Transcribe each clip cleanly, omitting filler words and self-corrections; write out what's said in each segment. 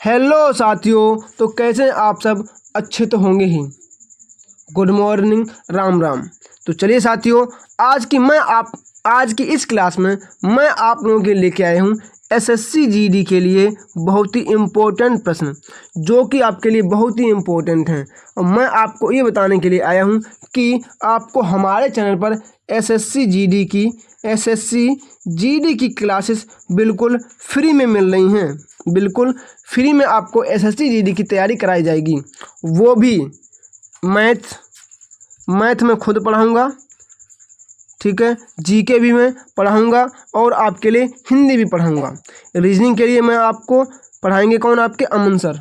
Hello साथियों, तो कैसे हैं आप सब? अच्छे तो होंगे ही। Good morning, Ram Ram. तो चलिए साथियों, आज की इस क्लास में मैं आप लोगों के लेके आया हूँ एसएससी जीडी के लिए बहुत ही इम्पोर्टेंट प्रश्न, जो कि आपके लिए बहुत ही इम्पोर्टेंट हैं। और मैं आपको ये बताने के लिए आया हूँ कि आपको हमारे चैनल पर एसएससी जीडी की क्लासेस बिल्कुल फ्री में मिल रही हैं। बिल्कुल फ्री में आपको एसएससी जीडी की तैयारी कराई जाएगी, वो भी मैथ में खुद पढ़ाऊँगा, ठीक है। जीके भी मैं पढ़ाऊँगा और आपके लिए हिंदी भी पढ़ाऊँगा। रीजनिंग के लिए मैं आपको पढ़ाएंगे कौन? आपके अमन सर।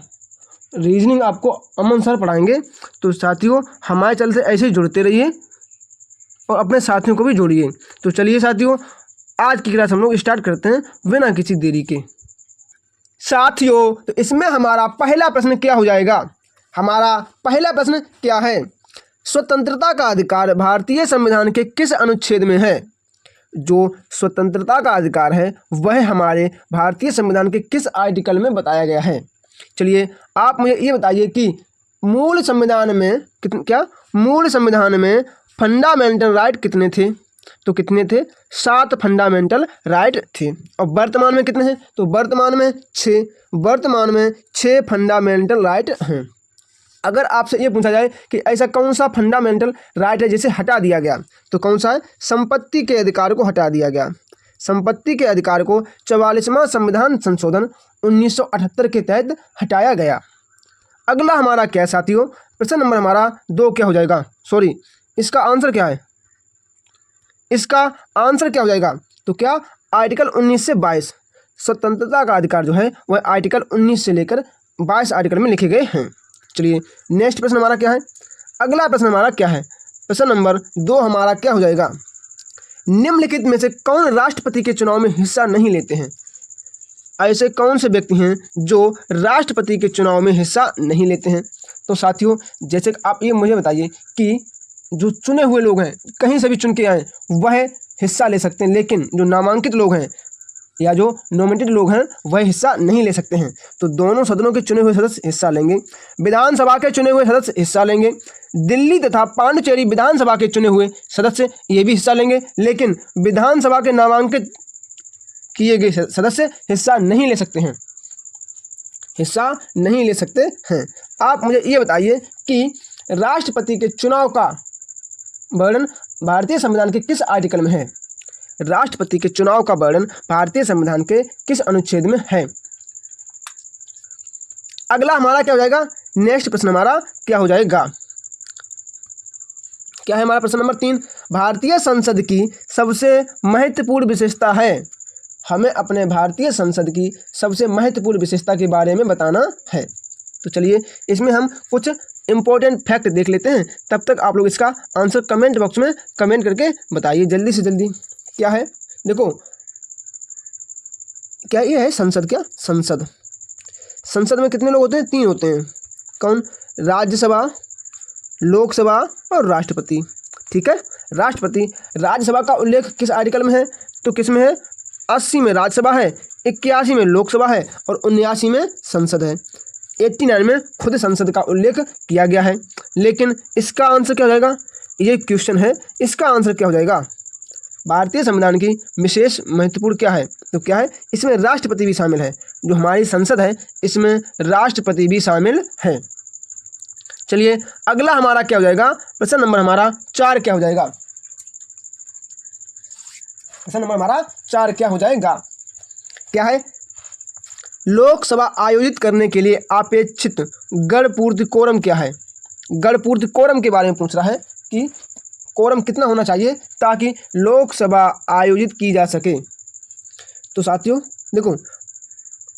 रीजनिंग आपको अमन सर पढ़ाएंगे। तो साथियों, हमारे चैनल से ऐसे ही जुड़ते रहिए और अपने साथियों को भी जोड़िए। तो चलिए साथियों, आज की क्लास हम लोग स्टार्ट करते हैं बिना किसी देरी के। साथियों, तो इसमें हमारा पहला प्रश्न क्या हो जाएगा? हमारा पहला प्रश्न क्या है? स्वतंत्रता का अधिकार भारतीय संविधान के किस अनुच्छेद में है? जो स्वतंत्रता का अधिकार है वह हमारे भारतीय संविधान के किस आर्टिकल में बताया गया है? चलिए आप मुझे ये बताइए कि मूल संविधान में फंडामेंटल राइट कितने थे? तो कितने थे? 7 फंडामेंटल राइट थे। और वर्तमान में कितने हैं? तो वर्तमान में 6 फंडामेंटल राइट हैं। अगर आपसे ये पूछा जाए कि ऐसा कौन सा फंडामेंटल राइट है जिसे हटा दिया गया, तो कौन सा है? संपत्ति के अधिकार को हटा दिया गया। संपत्ति के अधिकार को 44वां संविधान संशोधन 1978 के तहत हटाया गया। अगला हमारा क्या है साथियों? प्रश्न नंबर हमारा 2 क्या हो जाएगा? इसका आंसर क्या है? इसका आंसर क्या हो जाएगा? तो क्या आर्टिकल 19 से 22 स्वतंत्रता का अधिकार जो है वह आर्टिकल 19 से लेकर 22 आर्टिकल में लिखे गए हैं। चलिए नेक्स्ट प्रश्न हमारा क्या है? अगला प्रश्न हमारा क्या है? प्रश्न नंबर 2 हमारा क्या हो जाएगा? निम्नलिखित में से कौन राष्ट्रपति के चुनाव में हिस्सा नहीं लेते हैं? ऐसे कौन से व्यक्ति हैं जो राष्ट्रपति के चुनाव में हिस्सा नहीं लेते हैं? तो साथियों, जैसे आप ये मुझे बताइए कि जो चुने हुए लोग हैं, कहीं से भी चुन के आए, वह हिस्सा ले सकते हैं, लेकिन जो नामांकित लोग हैं या जो नॉमिनेटेड लोग हैं वह हिस्सा नहीं ले सकते हैं। तो दोनों सदनों के चुने हुए सदस्य हिस्सा लेंगे, विधानसभा के चुने हुए सदस्य हिस्सा लेंगे, दिल्ली तथा पांडिचेरी विधानसभा के चुने हुए सदस्य ये भी हिस्सा लेंगे, लेकिन विधानसभा के नामांकित किए गए सदस्य हिस्सा नहीं ले सकते हैं। आप मुझे ये बताइए कि राष्ट्रपति के चुनाव का वर्णन भारतीय संविधान के किस आर्टिकल में है? राष्ट्रपति के चुनाव का वर्णन भारतीय संविधान के किस अनुच्छेद में है? अगला हमारा क्या हो जाएगा? नेक्स्ट प्रश्न हमारा क्या हो जाएगा? क्या है हमारा प्रश्न नंबर 3? भारतीय संसद की सबसे महत्वपूर्ण विशेषता है। हमें अपने भारतीय संसद की सबसे महत्वपूर्ण विशेषता के बारे में बताना है। तो चलिए इसमें हम कुछ इंपॉर्टेंट फैक्ट देख लेते हैं। तब तक आप लोग इसका आंसर कमेंट बॉक्स में कमेंट करके बताइए जल्दी से जल्दी। क्या है? देखो, क्या ये है संसद? क्या संसद में कितने लोग होते हैं? 3 होते हैं। कौन? राज्यसभा, लोकसभा और राष्ट्रपति। ठीक है। राज्यसभा का उल्लेख किस आर्टिकल में है? तो किस में है? 80 में राज्यसभा है, 81 में लोकसभा है और 79 में संसद है। 89 में खुद संसद का उल्लेख किया गया है। लेकिन इसका आंसर क्या हो जाएगा? ये क्वेश्चन है, इसका आंसर क्या हो जाएगा? भारतीय संविधान की विशेष महत्वपूर्ण क्या है? तो क्या है? इसमें राष्ट्रपति भी शामिल है। जो हमारी संसद है इसमें राष्ट्रपति भी शामिल है। चलिए अगला हमारा क्या हो जाएगा? प्रश्न नंबर हमारा 4 क्या हो जाएगा? प्रश्न नंबर हमारा 4 क्या हो जाएगा? क्या है? लोकसभा आयोजित करने के लिए अपेक्षित गणपूर्ति कोरम क्या है? गणपूर्ति कोरम के बारे में पूछ रहा है कि कोरम कितना होना चाहिए ताकि लोकसभा आयोजित की जा सके। तो साथियों देखो,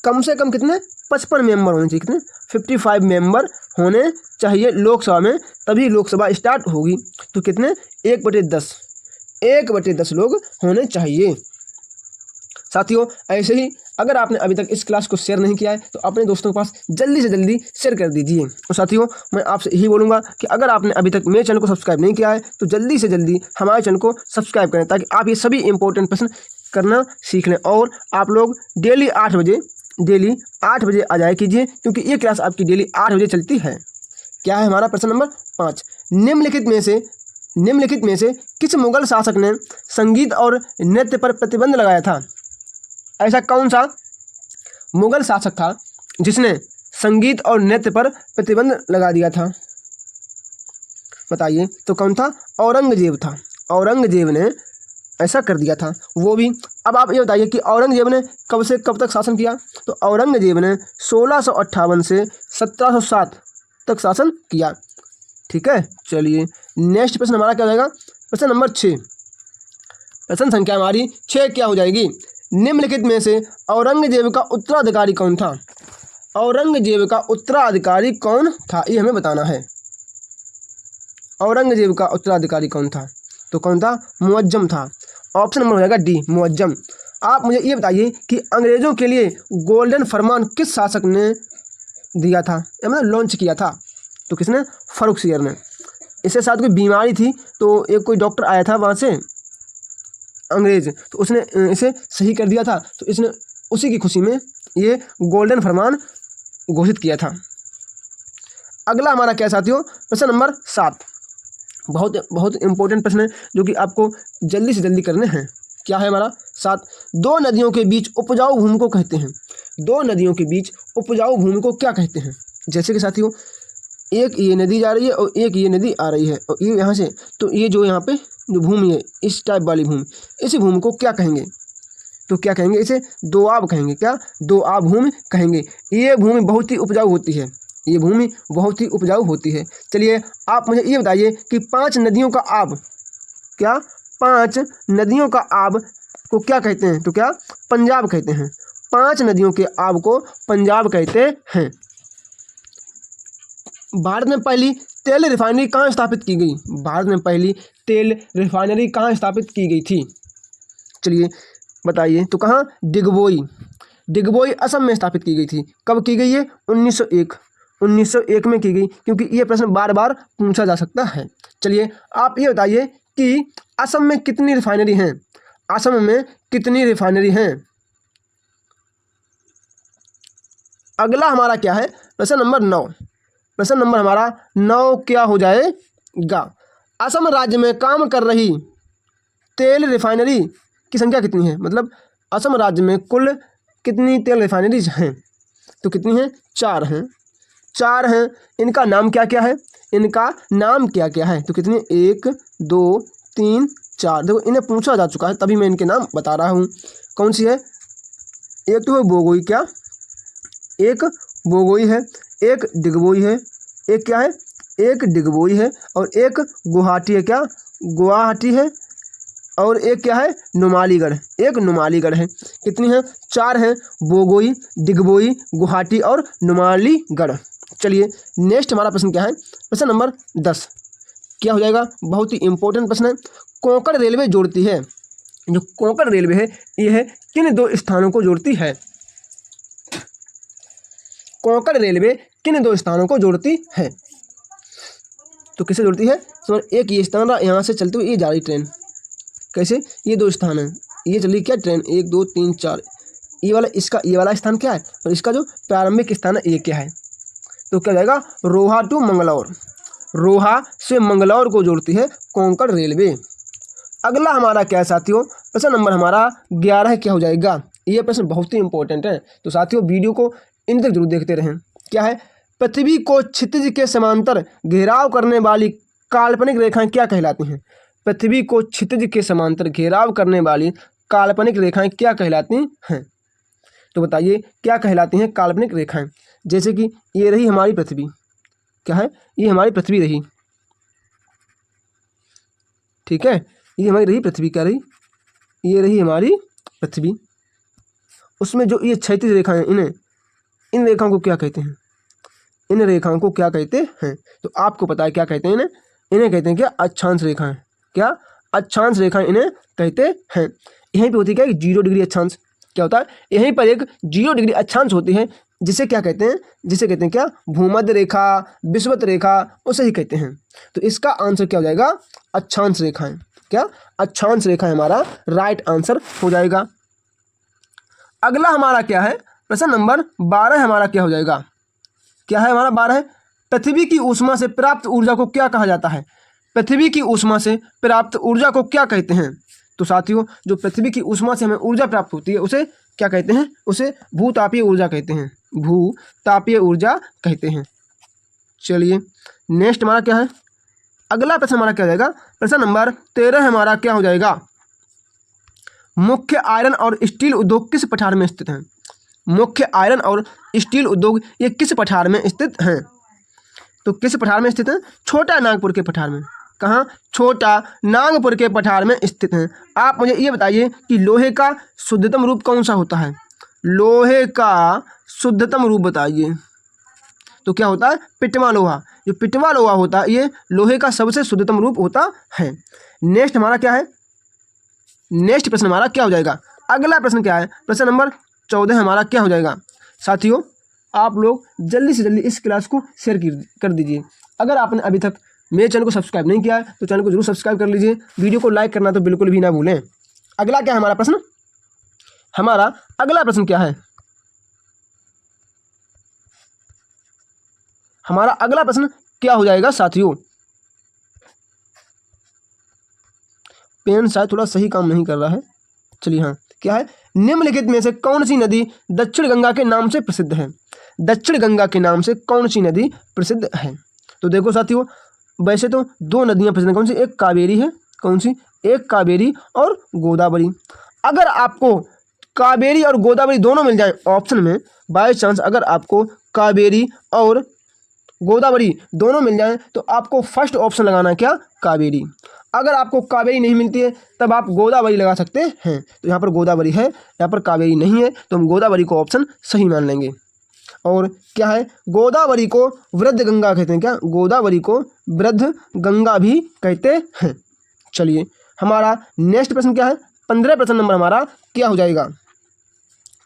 कम से कम कितने? 55 मेंबर होने चाहिए। कितने? 55 मेंबर होने चाहिए लोकसभा में, तभी लोकसभा स्टार्ट होगी। तो कितने? 1/10 लोग होने चाहिए। साथियों ऐसे ही अगर आपने अभी तक इस क्लास को शेयर नहीं किया है तो अपने दोस्तों के पास जल्दी से जल्दी शेयर कर दीजिए। और साथियों मैं आपसे यही बोलूँगा कि अगर आपने अभी तक मेरे चैनल को सब्सक्राइब नहीं किया है तो जल्दी से जल्दी हमारे चैनल को सब्सक्राइब करें, ताकि आप ये सभी इंपॉर्टेंट प्रश्न करना सीख लें। और आप लोग डेली 8 बजे डेली 8 बजे आ जाया कीजिए, क्योंकि ये क्लास आपकी डेली 8 बजे चलती है। क्या है हमारा प्रश्न नंबर 5, निम्नलिखित में से किस मुगल शासक ने संगीत और नृत्य पर प्रतिबंध लगाया था? ऐसा कौन सा मुगल शासक था जिसने संगीत और नृत्य पर प्रतिबंध लगा दिया था? बताइए। तो कौन था? औरंगजेब था। औरंगजेब ने ऐसा कर दिया था। वो भी, अब आप ये बताइए कि औरंगजेब ने कब से कब तक शासन किया? तो औरंगजेब ने 1658 से 1707 तक शासन किया। ठीक है, चलिए नेक्स्ट प्रश्न हमारा क्या हो जाएगा? प्रश्न नंबर 6। प्रश्न संख्या हमारी 6 क्या हो जाएगी? निम्नलिखित में से औरंगजेब का उत्तराधिकारी कौन था? औरंगजेब का उत्तराधिकारी कौन था, ये हमें बताना है। औरंगजेब का उत्तराधिकारी कौन था? तो कौन था? मुअज्जम था। ऑप्शन नंबर हो जाएगा डी, मुअज्जम। आप मुझे ये बताइए कि अंग्रेजों के लिए गोल्डन फरमान किस शासक ने दिया था, या मतलब लॉन्च किया था? तो किसने? फारुखसियर ने। इसके साथ कोई बीमारी थी, तो एक कोई डॉक्टर आया था वहाँ से अंग्रेज, तो उसने इसे सही कर दिया था, तो इसने उसी की खुशी में ये गोल्डन फरमान घोषित किया था। अगला हमारा क्या साथियों? प्रश्न नंबर 7। बहुत बहुत इंपॉर्टेंट प्रश्न है, जो कि आपको जल्दी से जल्दी करने हैं। क्या है हमारा? 7। दो नदियों के बीच उपजाऊ भूमि को कहते हैं। दो नदियों के बीच उपजाऊ भूमि को क्या कहते हैं? जैसे कि साथियों, एक ये नदी जा रही है और एक ये नदी आ रही है, और ये यहाँ से, तो ये जो यहाँ पे जो भूमि है, इस टाइप वाली भूमि, इसी भूमि को क्या कहेंगे? तो क्या कहेंगे? इसे दोआब कहेंगे। क्या? दोआब भूमि कहेंगे। ये भूमि बहुत ही उपजाऊ होती है। ये भूमि बहुत ही उपजाऊ होती है। चलिए आप मुझे ये बताइए कि 5 नदियों का आब, क्या 5 नदियों का आब को क्या कहते हैं? तो क्या? पंजाब कहते हैं। 5 नदियों के आब को पंजाब कहते हैं। भारत में पहली तेल रिफाइनरी कहाँ स्थापित की गई? भारत में पहली तेल रिफाइनरी कहाँ स्थापित की गई थी? चलिए बताइए। तो कहाँ? डिगबोई। डिगबोई असम में स्थापित की गई थी। कब की गई है? 1901 में की गई, क्योंकि ये प्रश्न बार बार पूछा जा सकता है। चलिए आप ये बताइए कि असम में कितनी रिफाइनरी हैं? असम में कितनी रिफाइनरी हैं? अगला हमारा क्या है? प्रश्न नंबर 9। प्रश्न नंबर हमारा 9 क्या हो जाएगा? असम राज्य में काम कर रही तेल रिफाइनरी की संख्या कितनी है? मतलब असम राज्य में कुल कितनी तेल रिफाइनरीज हैं? तो कितनी हैं? 4 हैं। 4 हैं। इनका नाम क्या क्या है? इनका नाम क्या क्या है? तो कितनी? 1 2 3 4। देखो इन्हें पूछा जा चुका है, तभी मैं इनके नाम बता रहा हूँ। कौन सी है? एक तो है बोगोई। क्या? एक बोगोई है, एक डिगबोई है, एक क्या है? एक डिगबोई है, और एक गुवाहाटी है। क्या? गुवाहाटी है, और एक क्या है? नुमालीगढ़। एक नुमालीगढ़ है। कितनी है? 4 हैं। बोगोई, डिगबोई, गुवाहाटी और नुमालीगढ़। चलिए नेक्स्ट हमारा प्रश्न क्या है? प्रश्न नंबर 10 क्या हो जाएगा? बहुत ही इंपॉर्टेंट प्रश्न है। कोंकण रेलवे जोड़ती है, जो कोंकण रेलवे है ये है किन 2 स्थानों को जोड़ती है? कोंकण रेलवे किन 2 स्थानों को जोड़ती है? तो किसे जोड़ती है? तो एक ये स्थान रहा, यहाँ से चलती हुई ये जा रही ट्रेन। कैसे? ये 2 स्थान है, ये चल रही क्या ट्रेन? 1 2 3 4। ये वाला, इसका ये वाला स्थान क्या है, और इसका जो प्रारंभिक स्थान है ये क्या है? तो क्या जाएगा? रोहा टू मंगलौर। रोहा से मंगलौर को जोड़ती है कोंकण रेलवे। अगला हमारा क्या है साथियों? प्रश्न नंबर हमारा 11 क्या हो जाएगा? ये प्रश्न बहुत ही इंपॉर्टेंट है, तो साथियों वीडियो को इन तक जरूर देखते रहें। क्या है? पृथ्वी को क्षितिज के समांतर घेराव करने वाली काल्पनिक रेखाएं क्या कहलाती हैं? पृथ्वी को क्षितिज के समांतर घेराव करने वाली काल्पनिक रेखाएं क्या कहलाती हैं? तो बताइए क्या कहलाती हैं काल्पनिक रेखाएं? जैसे कि ये रही हमारी पृथ्वी। क्या है? ये हमारी पृथ्वी रही। ठीक है, ये हमारी रही पृथ्वी। क्या रही? ये रही हमारी पृथ्वी। उसमें जो ये क्षैतिज रेखाएं, इन रेखाओं को क्या कहते हैं? इन रेखाओं को क्या कहते हैं? तो आपको पता है क्या कहते हैं इन्हें? इन्हें कहते हैं क्या? अक्षांश रेखाएं। क्या? अक्षांश रेखाएं इन्हें कहते हैं। यहीं पे होती है क्या? 0 डिग्री अक्षांश। क्या होता है? यहीं पर एक 0 डिग्री अक्षांश होती है, जिसे क्या कहते हैं? जिसे कहते हैं क्या? भूमध्य रेखा, विषुवत रेखा, उसे ही कहते हैं। तो इसका आंसर क्या हो जाएगा? अक्षांश रेखाएं। क्या? अक्षांश रेखाएं हमारा राइट आंसर हो जाएगा। अगला हमारा क्या है? प्रश्न नंबर 12 हमारा क्या हो जाएगा? क्या है हमारा 12 है, पृथ्वी की ऊष्मा से प्राप्त ऊर्जा को क्या कहा जाता है? पृथ्वी की ऊष्मा से प्राप्त ऊर्जा को क्या कहते हैं? तो साथियों, जो पृथ्वी की ऊष्मा से हमें ऊर्जा प्राप्त होती है उसे क्या कहते हैं? उसे भूतापीय ऊर्जा कहते हैं, भूतापीय ऊर्जा कहते हैं। चलिए नेक्स्ट हमारा क्या है, अगला प्रश्न हमारा क्या हो जाएगा? प्रश्न नंबर 13 हमारा क्या हो जाएगा? मुख्य आयरन और स्टील उद्योग किस पठार में स्थित हैं? मुख्य आयरन और स्टील उद्योग ये किस पठार में स्थित हैं? तो किस पठार में स्थित हैं? छोटा नागपुर के पठार में। कहाँ? छोटा नागपुर के पठार में स्थित हैं। आप मुझे ये बताइए कि लोहे का शुद्धतम रूप कौन सा होता है? लोहे का शुद्धतम रूप बताइए। तो क्या होता है? पिटवा लोहा। जो पिटवा लोहा होता है ये लोहे का सबसे शुद्धतम रूप होता है। नेक्स्ट हमारा क्या है? नेक्स्ट प्रश्न हमारा क्या हो जाएगा? अगला प्रश्न क्या है? प्रश्न नंबर 14 हमारा क्या हो जाएगा? साथियों, आप लोग जल्दी से जल्दी इस क्लास को शेयर कर दीजिए। अगर आपने अभी तक मेरे चैनल को सब्सक्राइब नहीं किया है तो चैनल को जरूर सब्सक्राइब कर लीजिए। वीडियो को लाइक करना तो बिल्कुल भी ना भूलें। अगला क्या है हमारा प्रश्न? हमारा अगला प्रश्न क्या है? हमारा अगला प्रश्न क्या हो जाएगा साथियों? पेन शायद थोड़ा सही काम नहीं कर रहा है। चलिए हाँ, क्या है? निम्नलिखित में से कौन सी नदी दक्षिण गंगा के नाम से प्रसिद्ध है? दक्षिण गंगा के नाम से कौन सी नदी प्रसिद्ध है? तो देखो साथियों, वैसे तो दो नदियां प्रसिद्ध हैं। कौन सी? एक कावेरी है। कौन सी? एक कावेरी और गोदावरी। अगर आपको कावेरी और गोदावरी दोनों मिल जाए ऑप्शन में, बाय चांस अगर आपको कावेरी और गोदावरी दोनों मिल जाएं तो आपको फर्स्ट ऑप्शन लगाना है, क्या? कावेरी। अगर आपको कावेरी नहीं मिलती है तब आप गोदावरी लगा सकते हैं। तो यहाँ पर गोदावरी है, यहाँ पर कावेरी नहीं है, तो हम गोदावरी को ऑप्शन सही मान लेंगे। और क्या है? गोदावरी को वृद्ध गंगा कहते हैं। क्या? गोदावरी को वृद्ध गंगा भी कहते हैं। चलिए हमारा नेक्स्ट प्रश्न क्या है? 15 प्रश्न नंबर हमारा क्या हो जाएगा?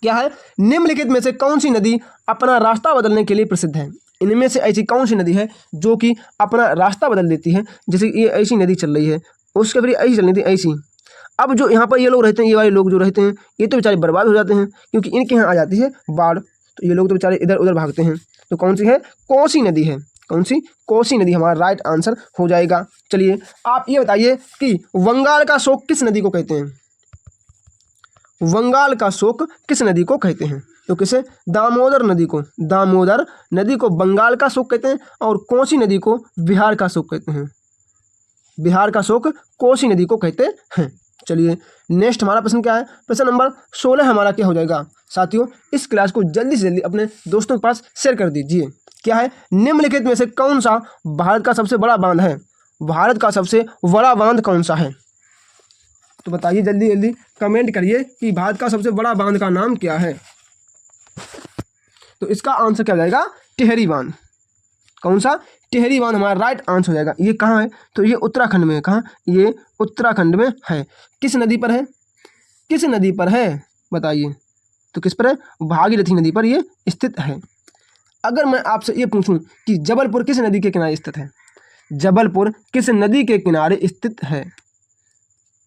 क्या है? निम्नलिखित में से कौन सी नदी अपना रास्ता बदलने के लिए प्रसिद्ध है? इनमें से ऐसी कौन सी नदी है जो कि अपना रास्ता बदल देती है? जैसे ये ऐसी नदी चल रही है, उसके फिर ऐसी चल रही थी ऐसी। अब जो यहाँ पर ये लोग रहते हैं, ये वाले लोग जो रहते हैं, ये तो बेचारे बर्बाद हो जाते हैं क्योंकि इनके यहाँ आ जाती है बाढ़, तो ये लोग तो बेचारे इधर उधर भागते हैं। तो कौन सी है? कोसी नदी है। कौन सी? कोसी नदी हमारा राइट आंसर हो जाएगा। चलिए आप ये बताइए कि बंगाल का शोक किस नदी को कहते हैं? बंगाल का शोक किस नदी को कहते हैं? तो किसे? दामोदर नदी को। दामोदर नदी को बंगाल का शोक कहते हैं और कोसी नदी को बिहार का शोक कहते हैं। बिहार का शोक कोसी नदी को कहते हैं। चलिए नेक्स्ट हमारा प्रश्न क्या है? प्रश्न नंबर 16 हमारा क्या हो जाएगा? साथियों, इस क्लास को जल्दी से जल्दी अपने दोस्तों के पास शेयर कर दीजिए। क्या है? निम्नलिखित में से कौन सा भारत का सबसे बड़ा बांध है? भारत का सबसे बड़ा बांध कौन सा है? तो बताइए, जल्दी जल्दी कमेंट करिए कि भारत का सबसे बड़ा बांध का नाम क्या है। तो इसका आंसर क्या हो जाएगा? टिहरी बांध। कौन सा? टिहरी बांध हमारा राइट आंसर हो जाएगा। ये कहाँ है? तो ये उत्तराखंड में है। कहाँ? ये उत्तराखंड में है। किस नदी पर है? किस नदी पर है बताइए? तो किस पर है? भागीरथी नदी पर ये स्थित है। अगर मैं आपसे ये पूछूं कि जबलपुर किस नदी के किनारे स्थित है? जबलपुर किस नदी के किनारे स्थित है?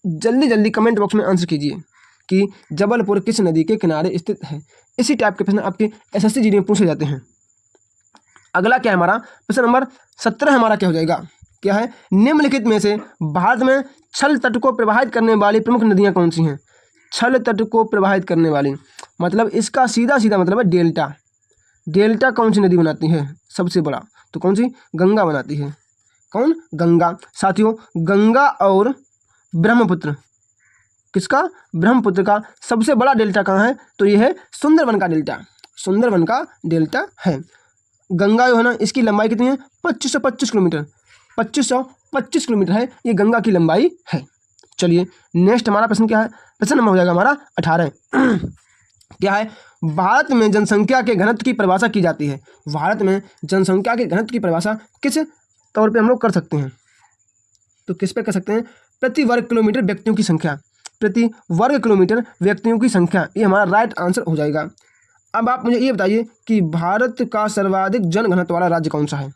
जल्दी जल्दी कमेंट बॉक्स में आंसर कीजिए कि जबलपुर किस नदी के किनारे स्थित है। इसी टाइप के प्रश्न आपके एसएससी जीडी में पूछे जाते हैं। अगला क्या है हमारा? प्रश्न नंबर 17 हमारा क्या हो जाएगा? क्या है? निम्नलिखित में से भारत में छल तट को प्रवाहित करने वाली प्रमुख नदियां कौन सी हैं? छल तट को प्रवाहित करने वाली मतलब इसका सीधा सीधा मतलब है डेल्टा। डेल्टा कौन सी नदी बनाती है सबसे बड़ा? तो कौन सी? गंगा बनाती है। कौन? गंगा। साथियों, गंगा और ब्रह्मपुत्र, किसका? ब्रह्मपुत्र का सबसे बड़ा डेल्टा कहाँ है? तो ये है सुंदरवन का डेल्टा। सुंदरवन का डेल्टा है। गंगा जो है ना, इसकी लंबाई कितनी है? 2525 किलोमीटर। 2525 किलोमीटर है ये गंगा की लंबाई है। चलिए नेक्स्ट हमारा प्रश्न क्या है? प्रश्न नंबर हो जाएगा हमारा 18। क्या है? भारत में जनसंख्या के घनत्व की परिभाषा की जाती है। भारत में जनसंख्या के घनत्व की परिभाषा किस तौर पे हम लोग कर सकते हैं? तो किस पे कर सकते हैं? प्रति वर्ग किलोमीटर व्यक्तियों की संख्या। प्रति वर्ग किलोमीटर व्यक्तियों की संख्या, ये हमारा राइट आंसर हो जाएगा। अब आप मुझे ये बताइए कि भारत का सर्वाधिक जनघनत्व वाला राज्य कौन सा है?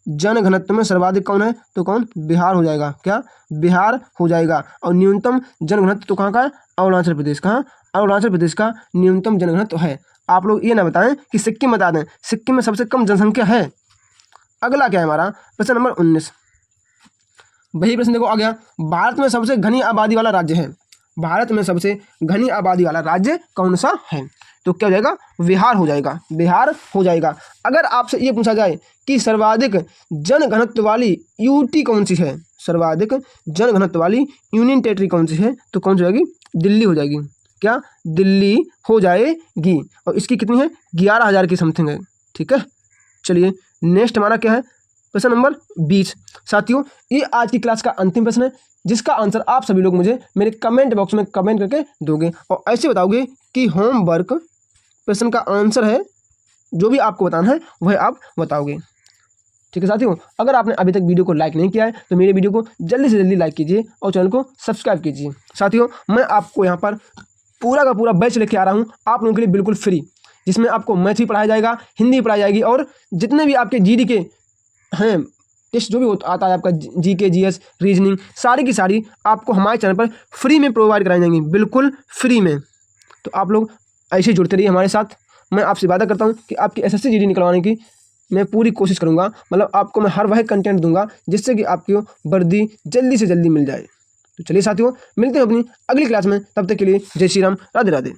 जनघनत्व में सर्वाधिक कौन है? तो कौन? बिहार हो जाएगा। क्या? बिहार हो जाएगा। और न्यूनतम जनघनत्व तो कहाँ का है? अरुणाचल प्रदेश। कहाँ? अरुणाचल प्रदेश का न्यूनतम जनघनत्व है। आप लोग ये ना बताएं कि सिक्किम बता दें, सिक्किम में सबसे कम जनसंख्या है। अगला क्या है हमारा प्रश्न नंबर 19। वही प्रश्न देखो आ गया, भारत में सबसे घनी आबादी वाला राज्य है। भारत में सबसे घनी आबादी वाला राज्य कौन सा है? तो क्या हो जाएगा? बिहार हो जाएगा, बिहार हो जाएगा। अगर आपसे ये पूछा जाए कि सर्वाधिक जनघनत्व वाली यूटी कौन सी है, सर्वाधिक जनघनत्व वाली यूनियन टेरिटरी कौन सी है, तो कौन सी हो जाएगी? दिल्ली हो जाएगी। क्या? दिल्ली हो जाएगी। और इसकी कितनी है? 11,000 की समथिंग है। ठीक है, चलिए नेक्स्ट हमारा क्या है? प्रश्न नंबर 20। साथियों ये आज की क्लास का अंतिम प्रश्न है, जिसका आंसर आप सभी लोग मुझे मेरे कमेंट बॉक्स में कमेंट करके दोगे और ऐसे बताओगे कि होमवर्क प्रश्न का आंसर है, जो भी आपको बताना है वह आप बताओगे। ठीक है साथियों, अगर आपने अभी तक वीडियो को लाइक नहीं किया है तो मेरे वीडियो को जल्दी से जल्दी लाइक कीजिए और चैनल को सब्सक्राइब कीजिए। साथियों मैं आपको यहाँ पर पूरा का पूरा बैच लेके आ रहा हूँ आप लोगों के लिए बिल्कुल फ्री, जिसमें आपको मैथ भी पढ़ाया जाएगा, हिंदी भी पढ़ाई जाएगी और जितने भी आपके जीडी के हैं टेस्ट जो भी आता है आपका जीके जीएस रीजनिंग सारी की सारी आपको हमारे चैनल पर फ्री में प्रोवाइड कराई जाएंगी, बिल्कुल फ्री में। तो आप लोग ऐसे जुड़ते रहिए हमारे साथ। मैं आपसे वादा करता हूँ कि आपकी एसएससी जीडी निकलवाने की मैं पूरी कोशिश करूँगा, मतलब आपको मैं हर वह कंटेंट दूंगा जिससे कि आपकी वर्दी जल्दी से जल्दी मिल जाए। तो चलिए साथियों मिलते हैं अपनी अगली क्लास में, तब तक के लिए जय श्री राम, राधे राधे।